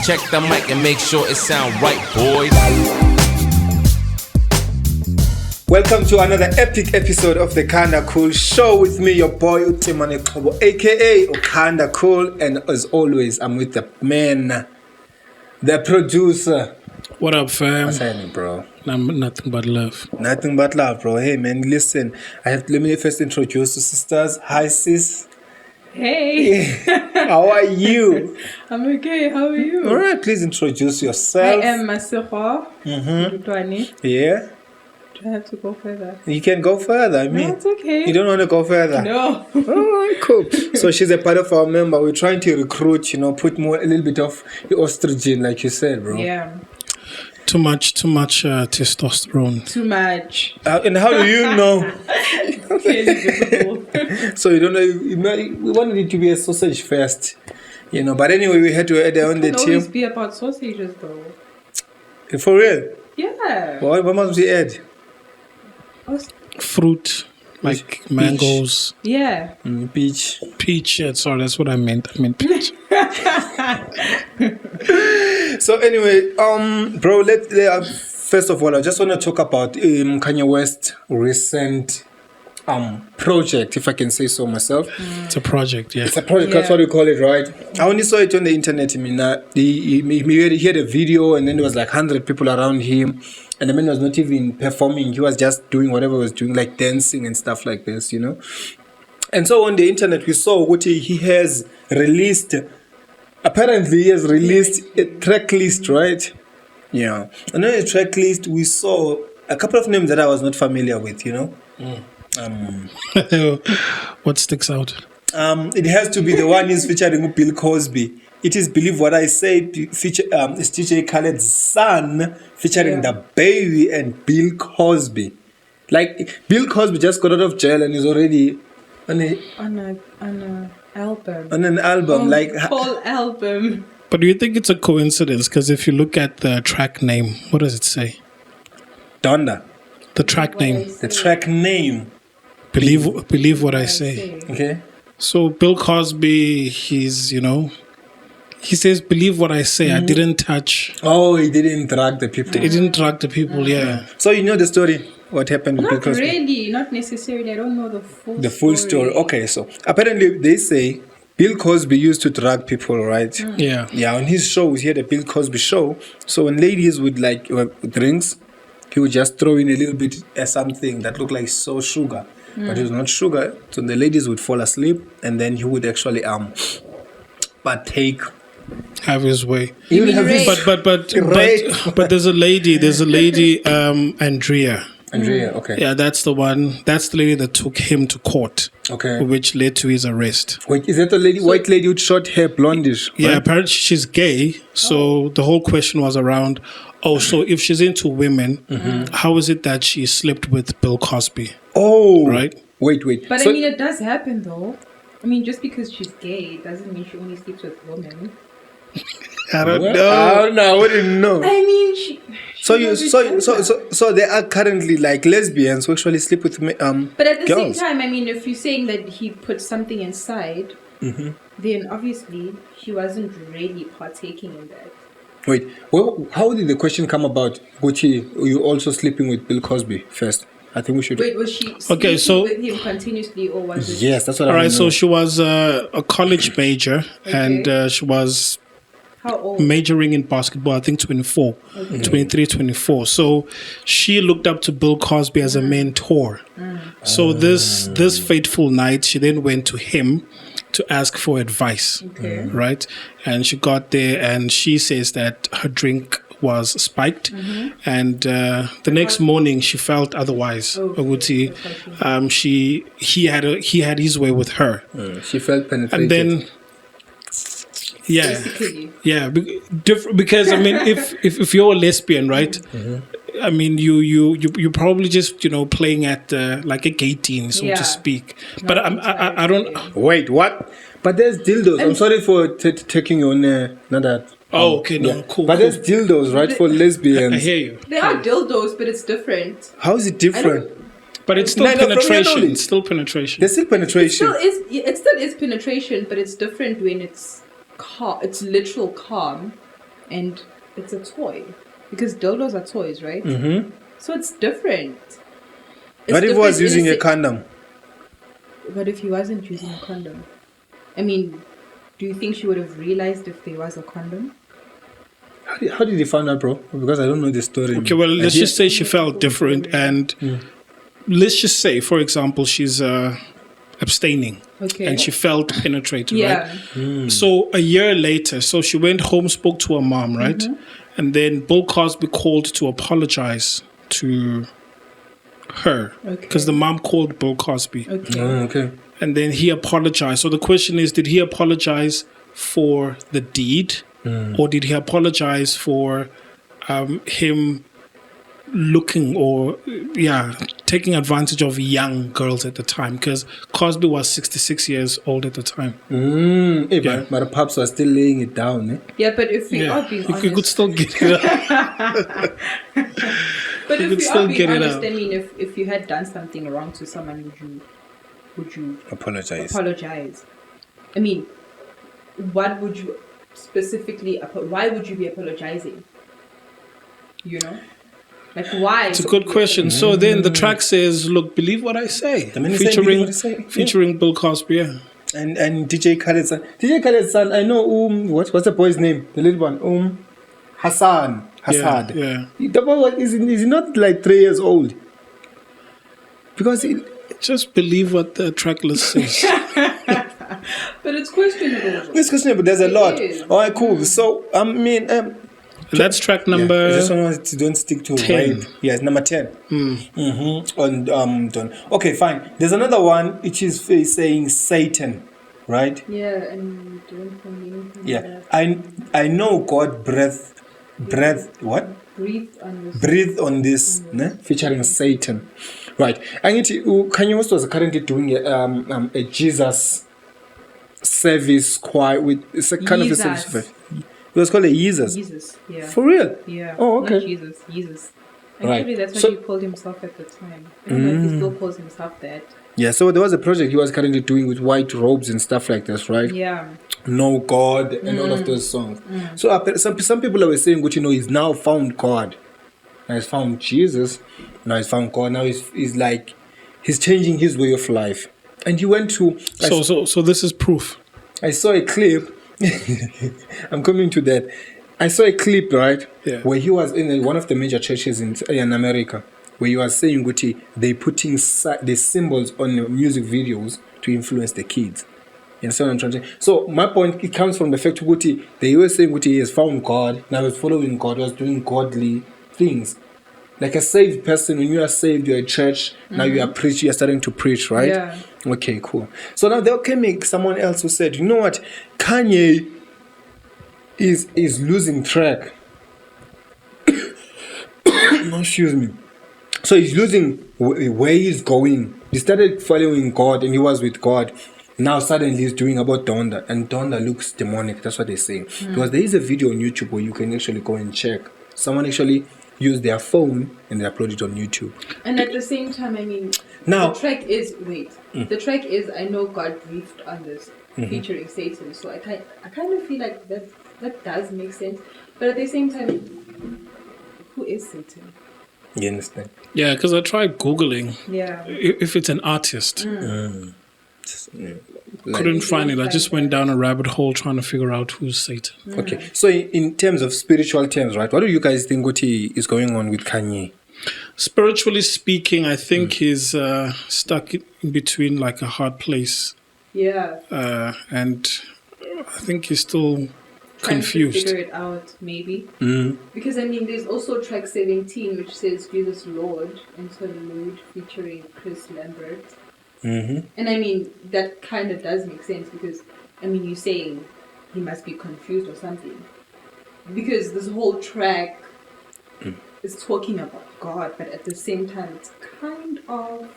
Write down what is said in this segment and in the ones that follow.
check the mic and make sure it sound right, boys. Welcome to another epic episode of the Kinda Cool Show with me, your boy Timani Xobo, aka Kinda Cool, and as always, I'm with the man, the producer. What up, fam? What's happening, bro? Nothing but love. Nothing but love, bro. Hey, man, listen. Let me first introduce the sisters. Hi, sis. Hey. How are you? I'm okay. How are you? All right, please introduce yourself. I am Masego. Yeah. Do I have to go further? You can go further. I mean, No, it's okay. You don't want to go further? No. All right, cool. So she's a part of our member. We're trying to recruit, put a little bit of the estrogen, like you said, bro. Yeah. Too much testosterone. Too much. And how do you know? Clearly visible. So you don't know. We wanted it to be a sausage fest, But anyway, we had to add on the It can always team. be about sausages, though. For real? Yeah. What must we add? Fruit, like Peach. mangoes, Yeah. Peach. peach. Yeah, sorry, that's what I meant. I meant peach. So anyway, bro, first of all, I just want to talk about Kanye West recent project, if I can say so myself. It's a project, yeah. It's a project, that's Yeah. what you call it, right? I only saw it on the internet. I mean, he had a video, and then there was like 100 people around him, and the man was not even performing. He was just doing whatever he was doing, like dancing and stuff like this, And so on the internet, we saw what he has released. Apparently, he has released a track list, right? Yeah. And on the track list, we saw a couple of names that I was not familiar with, What sticks out? It has to be the one is featuring Bill Cosby. It is Believe What I Say, it's DJ Khaled's son, featuring the baby and Bill Cosby. Like, Bill Cosby just got out of jail and is already on On an album. an album. Whole album. But do you think it's a coincidence? Because if you look at the track name, what does it say? Donda. The track name. The track name. Believe what I say. Okay. So Bill Cosby, he's, he says, believe what I say. I didn't touch. Oh, he didn't drag the people. He didn't drag the people, yeah. So you know the story, what happened with Bill Not Cosby? really. Not necessarily. I don't know the full The full story. Okay, so apparently they say Bill Cosby used to drag people, right? Yeah. Yeah, on his shows, he had a Bill Cosby show. So when ladies would like drinks, he would just throw in a little bit of something that looked like sugar, but it was not sugar. So the ladies would fall asleep, and then he would actually partake. Have his way. He would have Rape. his But there's a lady, Andrea. Andrea, okay. Yeah, that's the lady that took him to court. Okay. Which led to his arrest. Wait, is that the lady, white lady with short hair, blondish? Yeah, right? apparently she's gay. So the whole question was around, so if she's into women, how is it that she slept with Bill Cosby? Oh. Right? Wait. But So- I mean, it does happen, though. I mean, just because she's gay doesn't mean she only sleeps with women. I don't Well, know. I don't know. I wouldn't know. I mean, So there are currently like lesbians who actually sleep with But at the girls. same time, I mean, if you're saying that he put something inside, then obviously he wasn't really partaking in that. Wait, well, how did the question come about? Gucci, you also sleeping with Bill Cosby first? I think we should. Wait, was she Okay, sleeping so- with him continuously, or was it? Yes, that's what All I right, know. so she was a college major, and she was How old? majoring in basketball, I think 24, 23, 24. So she looked up to Bill Cosby as a mentor. So this fateful night, she then went to him to ask for advice, right? And she got there, and she says that her drink was spiked, and the next morning she felt otherwise. Ukuthi, he had his way with her, She felt penetrated. and then. Yeah, Basically. yeah, because I mean, if you're a lesbian, right? I mean, you probably just playing at like a gay teen, so Yeah. to speak. But I don't. Wait, what? But there's dildos. I'm sorry for taking you on not that. Oh, okay, no, cool. But cool. there's dildos, right, for lesbians. I hear you. They are dildos, but it's different. How is it different? But it's still No, from your penetration. knowledge. It's still penetration. There's still penetration. It still is penetration, but it's different when it's it's literal calm, and it's a toy. Because dildos are toys, right? Mm-hmm. So it's different. What if he was using a condom? What if he wasn't using a condom? I mean, do you think she would have realized if there was a condom? How did he find out, bro? Because I don't know the story. Okay, well, let's just say she felt different, and let's just say, for example, she's abstaining, and she felt penetrated, right? So a year later, so she went home, spoke to her mom, right? And then Bill Cosby called to apologize to her because the mom called Bill Cosby. Okay. And then he apologized. So the question is, did he apologize for the deed, or did he apologize for him looking or taking advantage of young girls at the time? Because Cosby was 66 years old at the time. But the pops was still laying it down. Yeah, but if we are being honest, you could still get it out. But if we are being honest, I mean, if you had done something wrong to someone, would you apologize? I mean, what would you specifically? Why would you be apologizing? You know. Like why? It's a good question. So then the track says, "Look, believe what I say," featuring Bill Cosby. Yeah. And DJ Khaled's son. DJ Khaled's son. I know. What's the boy's name? The little one. Hassan. Yeah. The boy is he not like 3 years old? Because just believe what the track list says. But it's questionable. It's questionable. There's a lot. All right, cool. So I mean. That's track number. I just want to don't stick to 10. rape. Yeah, it's number 10. On okay, fine. There's another one which is saying Satan, right? Yeah, and don't find anything. Yeah, I know God breathed what? Breathe on this, featuring Satan, right? I need to. Kanye West was currently doing a Jesus service choir with it's a kind of a service. It was called a Jesus. Jesus, yeah. For real? Yeah. Oh, okay. Not Jesus. Right. Actually, that's what he called himself at the time. I don't know if he still calls himself that. Yeah, so there was a project he was currently doing with white robes and stuff like this, right? Yeah. No God and all of those songs. So some people were saying, he's now found God. Now he's found Jesus. Now he's found God. Now he's like, he's changing his way of life. And he went to... So this is proof. I saw a clip. I'm coming to that. I saw a clip, right? Yeah. Where he was in one of the major churches in America, where he was saying, they putting the symbols on the music videos to influence the kids. You understand what I'm trying to say? So my point, it comes from the fact that they were saying he has found God, now he's following God, he was doing godly things. Like a saved person, when you are saved, you're a church, now you are preaching, you're starting to preach, right? Yeah. Okay, cool. So now there came someone else who said, you know what, Kanye is losing track. Excuse me. So he's losing where he's going. He started following God and he was with God. Now suddenly he's doing about Donda, and Donda looks demonic. That's what they're saying. Because there is a video on YouTube where you can actually go and check. Someone actually use their phone and they upload it on YouTube. And at the same time, I mean, now the track is the track is I know God breathed on this, featuring Satan. So I kind of feel like that does make sense. But at the same time, who is Satan? You understand? Yeah, because I tried Googling. Yeah. If it's an artist. Couldn't find it. I just went down a rabbit hole trying to figure out who's Satan. Okay. So in terms of spiritual terms, right? What do you guys think is going on with Kanye? Spiritually speaking, I think he's stuck in between like a hard place. Yeah. And I think he's still confused. Trying to figure it out, maybe. Because I mean, there's also track 17, which says Jesus Lord, Interlude, featuring Chris Lambert. And I mean, that kind of does make sense because, I mean, you're saying he must be confused or something. Because this whole track is talking about God, but at the same time, it's kind of...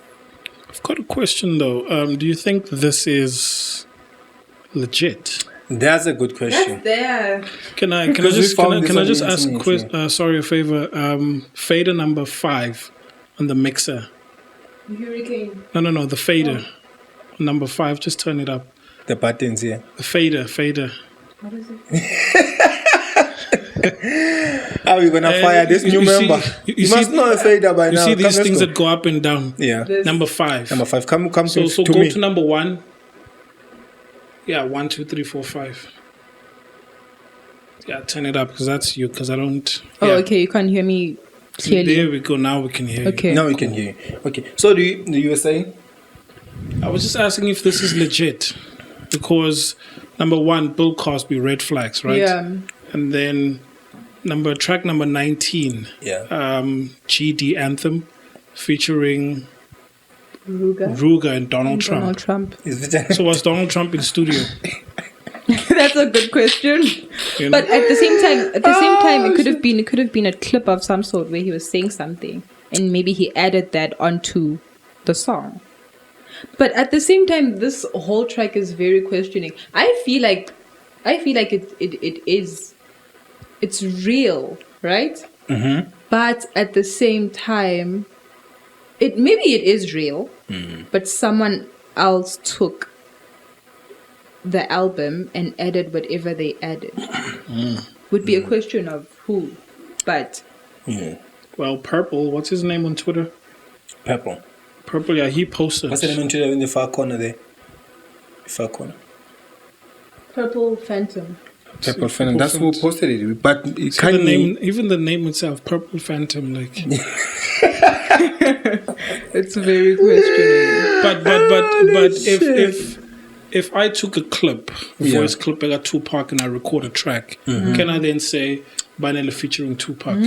I've got a question though. Do you think this is legit? That's a good question. That's there. Can I just ask a favor? Fader number 5 on the mixer. Hurricane. No, the fader. Number 5, just turn it up. The buttons here. The fader. What is it? How are we gonna fire this new member? You must know a fader by you now. see Come, these let's things go. that go up and down. Yeah. This- Number 5. Number 5. Come So to go me. to number 1. Yeah, 1, 2, 3, 4, 5. Yeah, turn it up because that's you. Because I don't. Oh, yeah. okay. You can't hear me clearly. There we go. Now we can hear you. Okay. Now we can hear you. Okay. So you were saying? I was just asking if this is legit because number 1, Bill Cosby, Red Flags, right? Yeah. And then track number 19, Yeah. GD Anthem, featuring Ruger. and Donald Donald Trump. Trump. Is it? So was Donald Trump in studio? That's a good question. You know? But at the same time, it could have been a clip of some sort where he was saying something, and maybe he added that onto the song. But at the same time, this whole track is very questioning. I feel like it's real, right? Mm-hmm. But at the same time, it is real, but someone else took the album and added whatever they added. Would be a question of who, but Well, Purple, what's his name on Twitter? Purple. Purple, yeah, he posted. What's the name on Twitter in the far corner there? Far corner. Purple Phantom. Purple Phantom. That's who posted it. But it So can't the name, even the name itself, Purple Phantom, like. It's very questioning. But if I took a clip, voice clip, I got Tupac and I record a track, can I then say Banele featuring Tupac?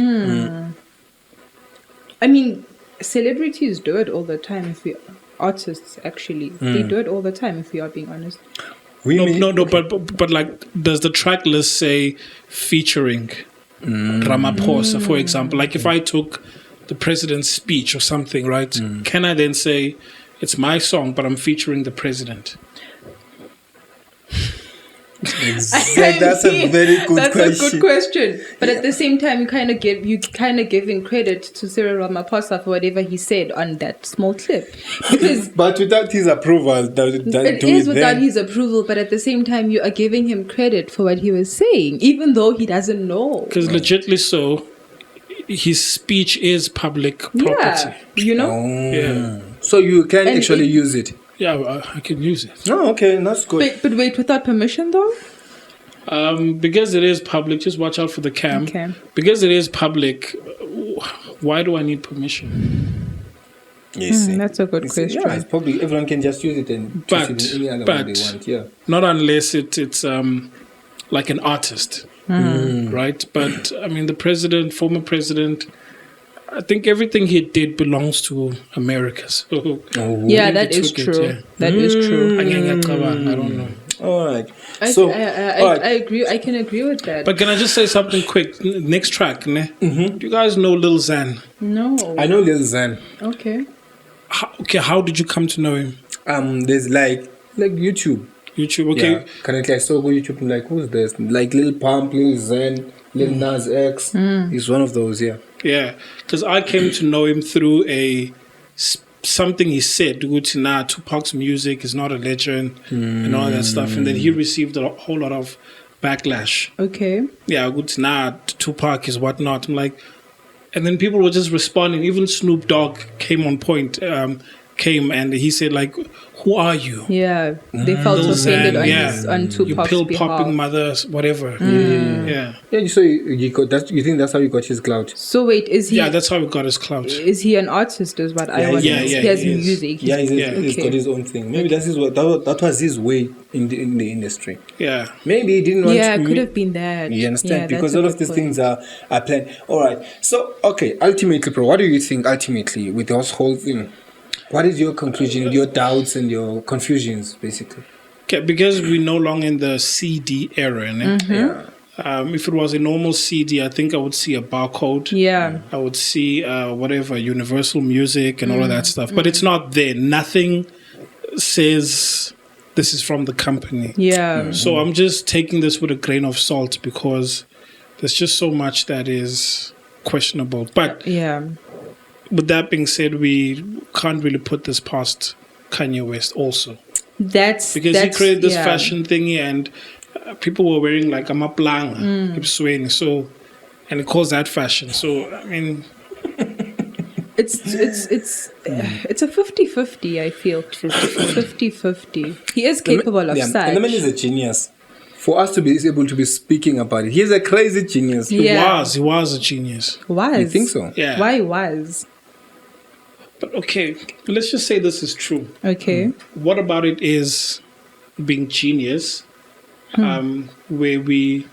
I mean, celebrities do it all the time. If we artists actually, they do it all the time. If we are being honest. But like, does the track list say featuring Ramaphosa, for example? Like, if I took the president's speech or something, right? Can I then say it's my song, but I'm featuring the president? That's a very good question. That's a good question. But at the same time, you kind of giving credit to Cyril Ramaphosa for whatever he said on that small clip, because But without his approval, it is without his approval. But at the same time, you are giving him credit for what he was saying, even though he doesn't know. Because legitly so, his speech is public property. Yeah, you know. Yeah. So you can And actually use it. Yeah, I can use it. Oh, okay, that's good. But wait, without permission though? Because it is public, just watch out for the cam. Okay. Because it is public, why do I need permission? You see. That's a good You see, question. Yeah, it's probably everyone can just use it and But- choose it in any other way they want. Yeah. Not unless it's like an artist, right? But I mean, the president, former president, I think everything he did belongs to America. So Yeah, I that think is he took true. it, yeah. That is true. I don't know. All right. I agree. I can agree with that. But can I just say something quick? Next track, ne? Do you guys know Lil Xan? no. I know Lil Xan. Okay. How did you come to know him? There's like YouTube. YouTube, okay. Yeah. Currently, I saw go YouTube. I'm like, who's this? Like Lil Pump, Lil Xan, Lil Nas X. He's one of those. Yeah. Yeah, because I came to know him through something he said. Tupac's music is not a legend and all that stuff, and then he received a whole lot of backlash. Okay. Yeah, Tupac is whatnot. I'm like, and then people were just responding. Even Snoop Dogg came on point. Came and he said like, "Who are you?" Yeah, they felt Lil offended Xan, on You Tupac's pill behalf. popping mothers, whatever. Yeah. Yeah. So you got that? You think that's how you got his clout? So wait, is he? Yeah, that's how he got his clout. Is he an artist? Is what I want. yeah, He yeah, has he is. music. Yeah, he's okay. got his own thing. Maybe that was his way in the industry. Yeah. Maybe he didn't want Yeah, to. it could have been that. You understand? Yeah, because that's a all of good these point. things are planned. All right. So, okay, ultimately, bro, what do you think ultimately with this whole thing? What is your conclusion, your doubts and your confusions, basically? Okay, because we're no longer in the CD era, ne? Yeah. If it was a normal CD, I think I would see a barcode. Yeah. I would see whatever, Universal Music and all of that stuff. But it's not there. Nothing says this is from the company. Yeah. So I'm just taking this with a grain of salt because there's just so much that is questionable. But Yeah. with that being said, we can't really put this past Kanye West also. Because Because he created this fashion thingy and people were wearing like a maplanga, so and he calls that fashion. So I mean, It's a 50-50, I feel. 50-50. He is capable of such. And the man is a genius. For us to be able to be speaking about it, he's a crazy genius. Yeah. he was a genius. Was. You think so? Yeah. Why was? But okay, let's just say this is true. Okay. What about it is being genius, where we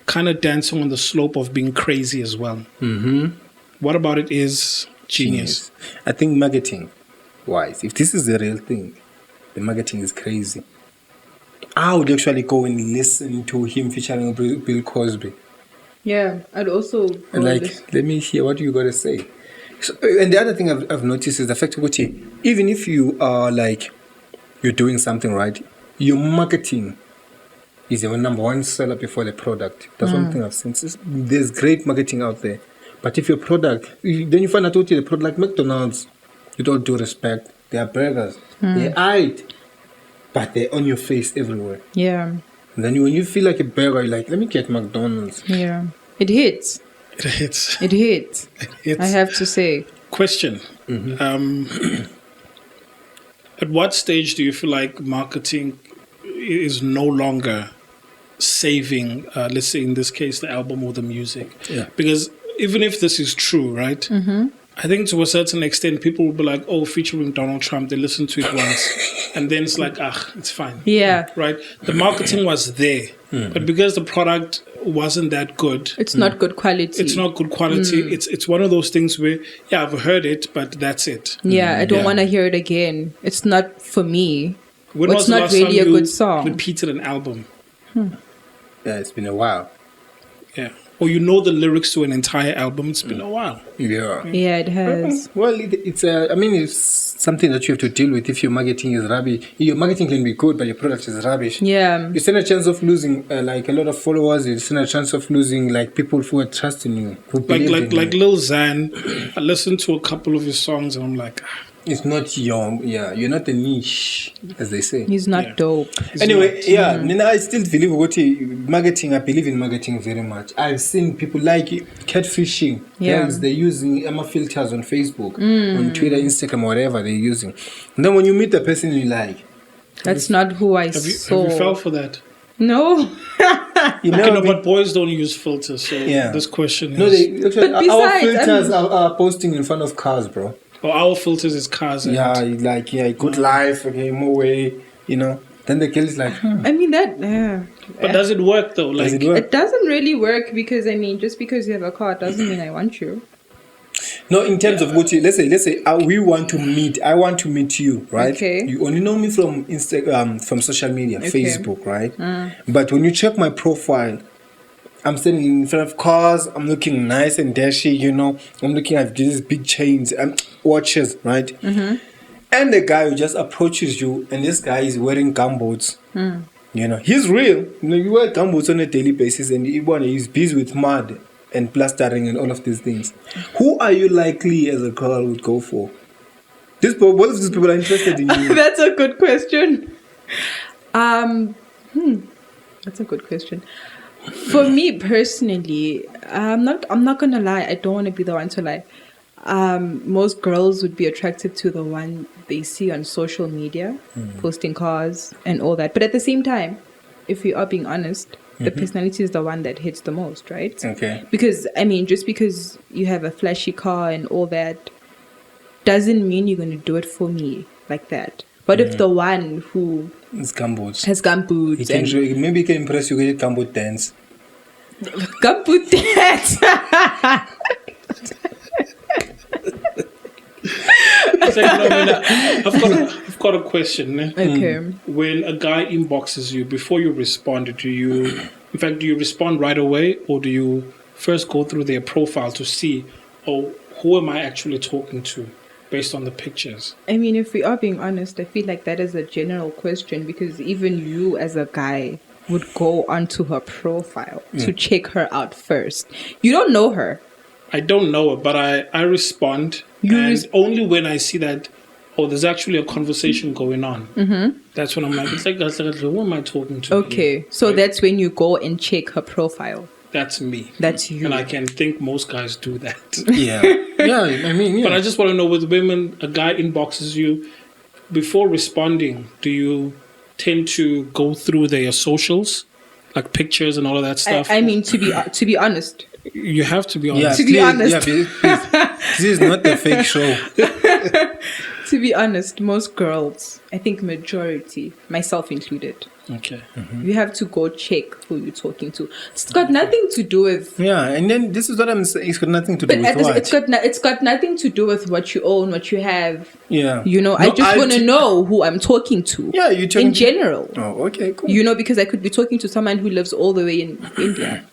kind of dancing on the slope of being crazy as well? Mm-hmm. What about it is genius? I think marketing wise, if this is the real thing, the marketing is crazy. I would actually go and listen to him featuring Bill Cosby. Yeah, I'd also go Like, let me hear what you got to say. So, and the other thing I've noticed is the fact that even if you are like, you're doing something right, your marketing is your number one seller before the product. That's one thing I've seen. There's great marketing out there. But if your product, then you find out what the product, like McDonald's, with all due respect, they are burgers. They eat, but they're on your face everywhere. Yeah. And then when you feel like a burger, you're like, let me get McDonald's. Yeah. It hits. It hits. It hits. I have to say. Question. At what stage do you feel like marketing is no longer saving, let's say in this case, the album or the music? Yeah. Because even if this is true, right? Mm-hmm. I think to a certain extent, people will be like, oh, featuring Donald Trump, they listen to it once. And then it's like, it's fine. Yeah. Right? The marketing was there. But because the product wasn't that good. It's not good quality. It's not good quality. It's one of those things where, yeah, I've heard it, but that's it. Yeah, I don't want to hear it again. It's not for me. When It's was the not last really time a you good song. repeated an album? Yeah, it's been a while. Yeah. Or you know the lyrics to an entire album. It's been a while. Yeah. Yeah, it has. Well, it's something that you have to deal with if your marketing is rubbish. Your marketing can be good, but your product is rubbish. Yeah. You stand a chance of losing like a lot of followers. You stand a chance of losing like people who are trusting you, who believe in you. Like Lil Xan, I listened to a couple of his songs and I'm like, It's not your, you're not a niche, as they say. He's not dope. Anyway, I still believe marketing. I believe in marketing very much. I've seen people like catfishing. Yeah. Girls, they're using filters on Facebook, on Twitter, Instagram, whatever they're using. And then when you meet the person you like, That's not who I have saw. you fell for that? No. you Okay, know, but boys don't use filters, so this question is... no, they actually, But our besides, filters are posting in front of cars, bro. Well, our filters is cars. And Good life, okay, more way, Then the girl is like, I mean, that... But does it work, though? Like, does it work? It doesn't really work because, just because you have a car doesn't mean I want you. No, in terms of what let's say we want to meet. I want to meet you, right? Okay. You only know me from Instagram, from social media, Okay. Facebook, right? But when you check my profile, I'm standing in front of cars. I'm looking nice and dashy, I'm looking at these big chains and watches, right? Mm-hmm. And the guy who just approaches you, and this guy is wearing gumboots. He's real. You wear gumboots on a daily basis, and he's busy with mud and plastering and all of these things. Who are you likely as a girl would go for? Both of these people are interested in you. That's a good question. That's a good question. For me personally, I'm not gonna lie. I don't want to be the one to lie. Most girls would be attracted to the one they see on social media, posting cars and all that. But at the same time, if you are being honest, the personality is the one that hits the most, right? Okay. Because just because you have a flashy car and all that doesn't mean you're going to do it for me like that. But if the one who It's gumboots. has gumboots Maybe he can impress you with gumboot dance. gumboot dance. I've got a question. Okay. When a guy inboxes you, before you respond, do you respond right away, or do you first go through their profile to see, who am I actually talking to based on the pictures? If we are being honest, I feel like that is a general question because even you as a guy would go onto her profile to check her out first. You don't know her. I don't know her, but I respond. Only when I see that, there's actually a conversation going on. Mm-hmm. That's when I'm like, who am I talking to? Okay, so that's when you go and check her profile. That's me. That's you. And I can think most guys do that. Yeah. Yeah, I mean, yeah. But I just want to know, with women, a guy inboxes you, before responding, do you tend to go through their socials, like pictures and all of that stuff? I mean, to be honest. You have to be Yeah, honest. To be honest. Yeah, please. This is not the fake show. To be honest, most girls, I think majority, myself included, Okay. you have to go check who you're talking to. It's got nothing to do with. Yeah, and then this is what I'm saying. It's got nothing to do with what. It's got nothing to do with what you own, what you have. Yeah. You know, I just want to know who I'm talking to. Yeah, you talking in general. Oh, okay, cool. You know, because I could be talking to someone who lives all the way in India.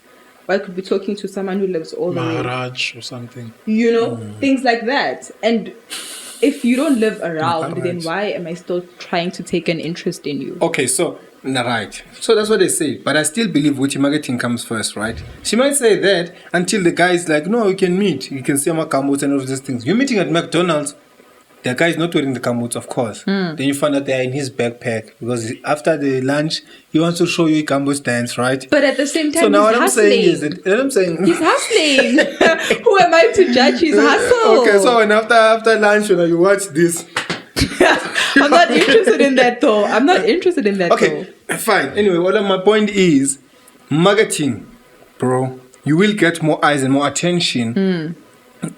Or I could be talking to someone who lives all the way. Maharaj or something. You know, things like that. And if you don't live around, then Maharaj. why am I still trying to take an interest in you? Okay, so right. So that's what they say. But I still believe which marketing comes first, right? She might say that until the guy is like, no, you can meet. You can see my camots and all of these things. You're meeting at McDonald's. The guy is not wearing the camots, of course. Then you find out they're in his backpack because after the lunch, he wants to show you camots dance, right? But at the same time, So now he's what I'm hustling. saying is that what I'm saying. He's hustling. Who am I to judge his hustle? Okay, so when after lunch, when you watch this. I'm not interested in that though. I'm not interested in that Okay, fine. Anyway, my point is, marketing, bro. You will get more eyes and more attention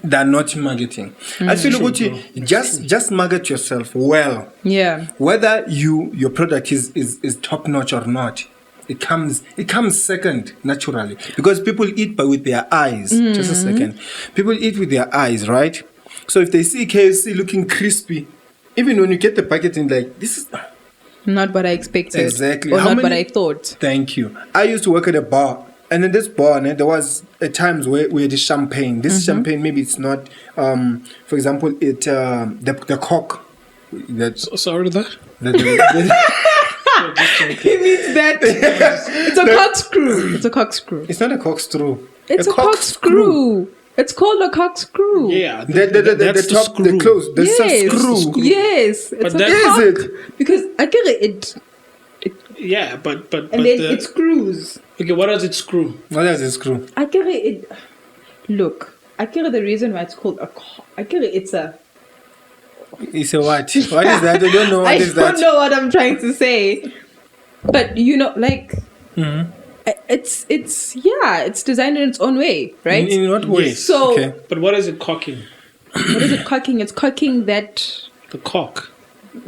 than not marketing. I feel like just market yourself well. Yeah. Whether your product is top notch or not, it comes second naturally because people eat with their eyes. Just a second, people eat with their eyes, right? So if they see KFC looking crispy, even when you get the packaging, like this is Not what I expected. exactly Or How not many- what I thought. Thank you. I used to work at a bar. And in this bar, there was times where we had the champagne. This champagne, maybe it's not. For example, the cork. Sorry to that. He means that. It's a corkscrew. It's a corkscrew. It's not a corkscrew. It's a corkscrew. It's called a corkscrew. Yeah. The top, the close, the Yes. screw. Yes. It's But a that- Is cork. it? Because I get it. Yeah, but And then it screws. okay, what does it screw? What does it screw? I get it. Look, I get the reason why it's called a cork. I get it. It's a. It's a what? What is that? I don't know. What is I don't that? know what I'm trying to say, but you know, like, Mm-hmm. it's designed in its own way, right? In what way? Yes. So Okay. But what is it cocking? what is it cocking? It's cocking that The cock,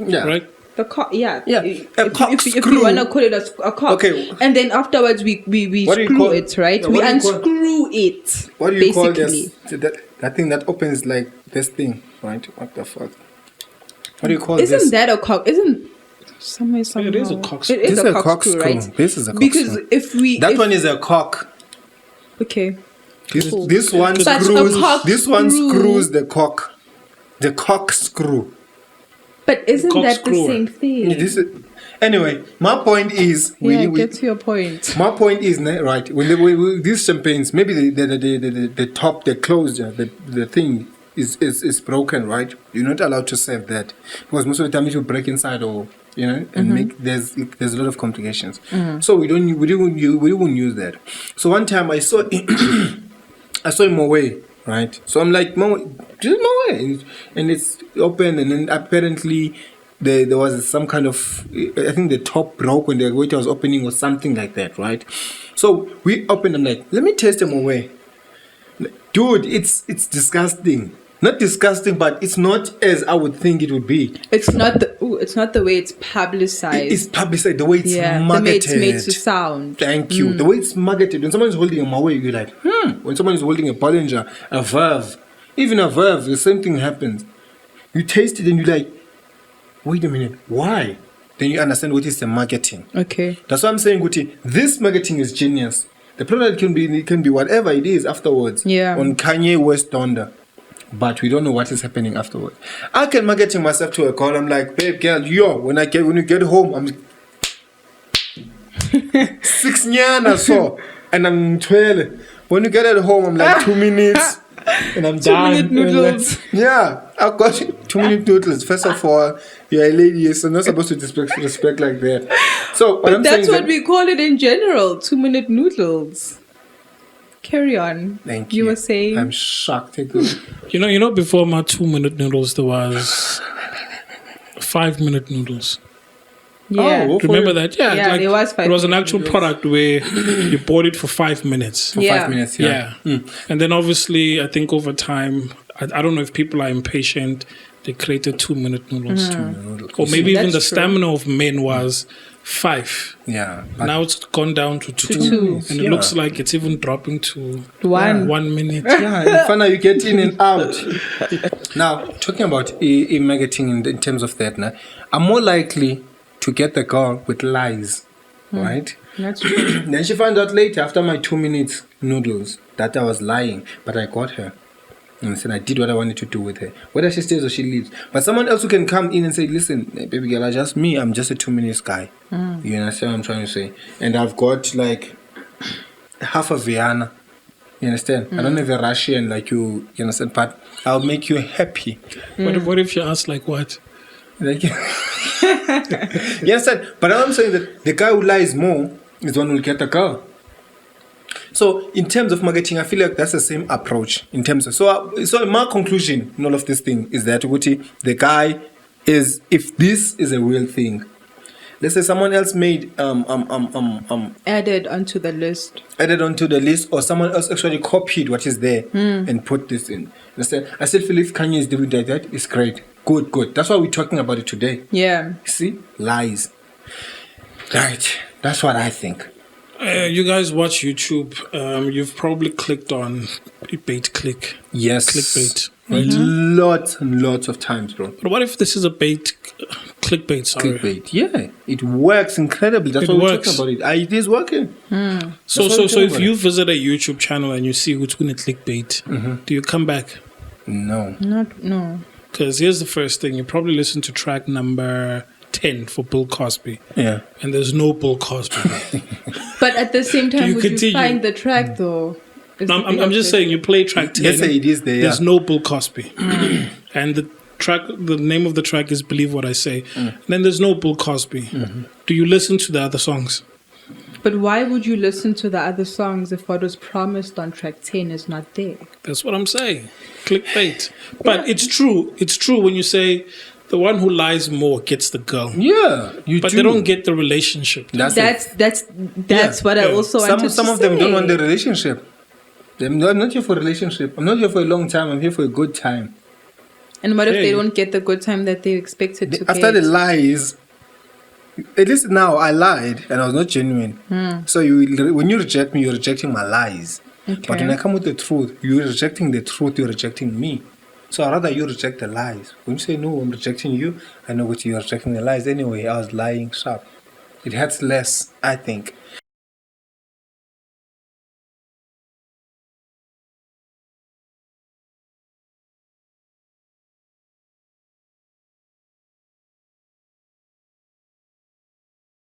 Yeah. right? the cock. Yeah, Yeah, If, a if corkscrew. you wanna call it a cock, Okay. and then afterwards we What do you screw call- it, right? Yeah, We what do you call- unscrew it. What do you call basically. this? That thing that opens like this thing, right? What the fuck? What do you call this? Isn't that a cock? Isn't somewhere somehow? It is a corkscrew. It is This is a a corkscrew, corkscrew. right? This is a Because corkscrew. if we That if- one is a cock. okay. This one Such a screws. cock This one screw. screws the cock. The cock screw. But isn't that the Corkscrew. same thing? This is, anyway, my point is Get to your point. my point is right when these champagnes maybe the top the closure the thing is broken, right? You're not allowed to serve that because most of the time it will break inside or and make there's a lot of complications. So we don't use that. So one time I saw I saw him away, right? So I'm like, just Moe, and it's open, and then apparently there was some kind of, I think the top broke when the waiter was opening or something like that, right? So we opened. I'm like, let me taste them away, dude. It's disgusting. Not disgusting, but it's not as I would think it would be. It's not the way it's publicized. It's publicized, the way it's the marketed. way it's made to sound. Thank you. The way it's marketed. When someone is holding a Maui, you're like, When someone is holding a Bollinger, a Verve, even a Verve, the same thing happens. You taste it and you're like, wait a minute, why? Then you understand what is the marketing. Okay. That's why I'm saying, Guti, this marketing is genius. The product can be whatever it is afterwards. Yeah. On Kanye West Donda. But we don't know what is happening afterwards. I can marketing myself to a call. I'm like, babe, girl, when you get home, I'm 6 nyana so, and I'm 12. When you get at home, I'm like 2 minutes, and I'm 2 done. minute noodles. Yeah, I've got 2 minute noodles. First of all, you're a lady, so not supposed to respect like that. So what But I'm that's saying what we call it in general. 2 minute noodles. Carry on. Thank you. You were saying. I'm shocked. You know, before my 2-minute noodles, there was 5-minute noodles. Yeah. Oh, Remember that? Yeah, Yeah, there was 5 It was an minute actual noodles. product where you bought it for 5 minutes. for Yeah. 5 minutes. Yeah. Yeah. And then obviously, I think over time, I don't know if people are impatient, they created 2-minute noodles too. Or maybe even That's the true. stamina of men was 5. Yeah. But Now it's gone down to 2. two. And it Yeah. looks like it's even dropping to One. 1 minute. yeah, in Fana, you get in and out. Now, talking about marketing in terms of that, now, I'm more likely to get the girl with lies, right? That's true. Then she found out later, after my 2 minutes noodles, that I was lying, but I got her. And said I did what I wanted to do with her. Whether she stays or she leaves. But someone else who can come in and say, listen, baby girl, I'm just a 2 minutes guy. You understand what I'm trying to say? And I've got like half a Vienna. You understand? I don't have a Russian like you understand? But I'll make you happy. What if she asks, like, what? Like, you understand? But I'm saying that the guy who lies more is the one who will get the girl. So in terms of marketing, I feel like that's the same approach. In terms of so my conclusion in all of this thing is that Uguti, the guy is, if this is a real thing, let's say someone else made Added onto the list. added onto the list, or someone else actually copied what is there and put this in. Understand? I still feel if Kanye is doing that, it's great. Good. That's why we're talking about it today. Yeah. See? Lies. Right. That's what I think. You guys watch YouTube. You've probably clicked on bait click. Yes. Clickbait. Lots and lots of times, bro. But what if this is a clickbait? Sorry. Clickbait. Yeah. It works incredibly. That's It why we're works. talking about it. It is working. So That's what I'm if talking you about. visit a YouTube channel and you see who's going to clickbait, do you come back? No. No. Because here's the first thing. You probably listen to track number 10 for Bill Cosby. Yeah. And there's no Bill Cosby. But at the same time, you would you continue? find the track though? Is No, the I'm bigger just question. saying, you play track 10. Let's say it is there. There's Yeah. no Bill Cosby. And the name of the track is Believe What I Say. And then there's no Bill Cosby. Do you listen to the other songs? But why would you listen to the other songs if what was promised on track 10 is not there? That's what I'm saying. Clickbait. But it's true. It's true when you say the one who lies more gets the girl. Yeah. You But do. they don't get the relationship. That's What I also wanted to say. some of them don't want the relationship. I'm not here for a relationship. I'm not here for a long time. I'm here for a good time. And what if Hey. they don't get the good time that they expected to After the get? lies, at least now I lied and I was not genuine. So when you reject me, you're rejecting my lies. But when I come with the truth, you're rejecting the truth, you're rejecting me. So I'd rather you reject the lies. When you say no, I'm rejecting you, I know what you're rejecting the lies. Anyway, I was lying sharp. It hurts less, I think.